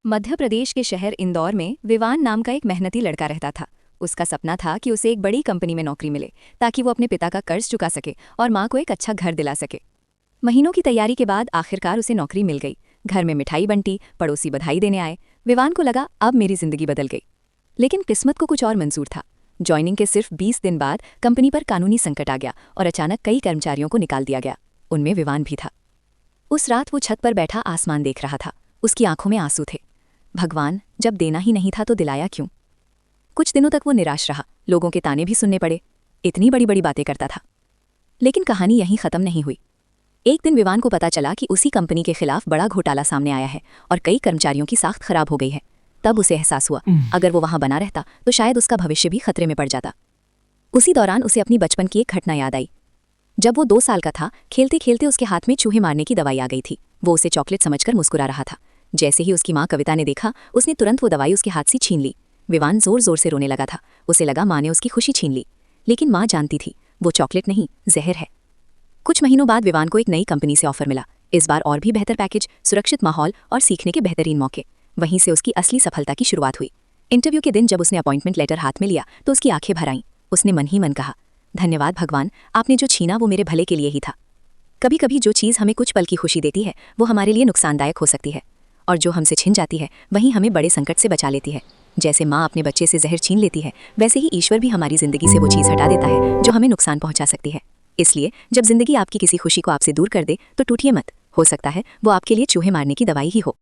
मध्य प्रदेश के शहर इंदौर में विवान नाम का एक मेहनती लड़का रहता था। उसका सपना था कि उसे एक बड़ी कंपनी में नौकरी मिले ताकि वो अपने पिता का कर्ज चुका सके और माँ को एक अच्छा घर दिला सके। महीनों की तैयारी के बाद आखिरकार उसे नौकरी मिल गई। घर में मिठाई बंटी, पड़ोसी बधाई देने आए। विवान को लगा अब मेरी जिंदगी बदल गई। लेकिन किस्मत को कुछ और मंजूर था। ज्वाइनिंग के सिर्फ 20 दिन बाद कंपनी पर कानूनी संकट आ गया और अचानक कई कर्मचारियों को निकाल दिया गया। उनमें विवान भी था। उस रात वो छत पर बैठा आसमान देख रहा था। उसकी आंखों में आंसू थे। भगवान, जब देना ही नहीं था तो दिलाया क्यों? कुछ दिनों तक वो निराश रहा। लोगों के ताने भी सुनने पड़े। इतनी बड़ी बड़ी बातें करता था। लेकिन कहानी यहीं खत्म नहीं हुई। एक दिन विवान को पता चला कि उसी कंपनी के खिलाफ बड़ा घोटाला सामने आया है और कई कर्मचारियों की साख्त खराब हो गई है। तब उसे एहसास हुआ, अगर वो वहां बना रहता तो शायद उसका भविष्य भी खतरे में पड़ जाता। उसी दौरान उसे अपनी बचपन की एक घटना याद आई। जब वो 2 साल का था, खेलते खेलते उसके हाथ में चूहे मारने की दवाई आ गई थी। वो उसे चॉकलेट समझकर मुस्कुरा रहा था। जैसे ही उसकी माँ कविता ने देखा, उसने तुरंत वो दवाई उसके हाथ से छीन ली। विवान जोर जोर से रोने लगा था। उसे लगा माँ ने उसकी खुशी छीन ली। लेकिन माँ जानती थी, वो चॉकलेट नहीं, जहर है। कुछ महीनों बाद विवान को एक नई कंपनी से ऑफर मिला। इस बार और भी बेहतर पैकेज, सुरक्षित माहौल और सीखने के बेहतरीन मौके। वहीं से उसकी असली सफलता की शुरुआत हुई। इंटरव्यू के दिन जब उसने अपॉइंटमेंट लेटर हाथ में लिया तो उसकी आंखें भर आईं। उसने मन ही मन कहा, धन्यवाद भगवान, आपने जो छीना वो मेरे भले के लिए ही था। कभी कभी जो चीज़ हमें कुछ पल की खुशी देती है वो हमारे लिए नुकसानदायक हो सकती है, और जो हमसे छिन जाती है वहीं हमें बड़े संकट से बचा लेती है। जैसे माँ अपने बच्चे से जहर छीन लेती है, वैसे ही ईश्वर भी हमारी जिंदगी से वो चीज़ हटा देता है जो हमें नुकसान पहुंचा सकती है। इसलिए जब जिंदगी आपकी किसी खुशी को आपसे दूर कर दे तो टूटिए मत। हो सकता है वो आपके लिए चूहे मारने की दवाई ही हो।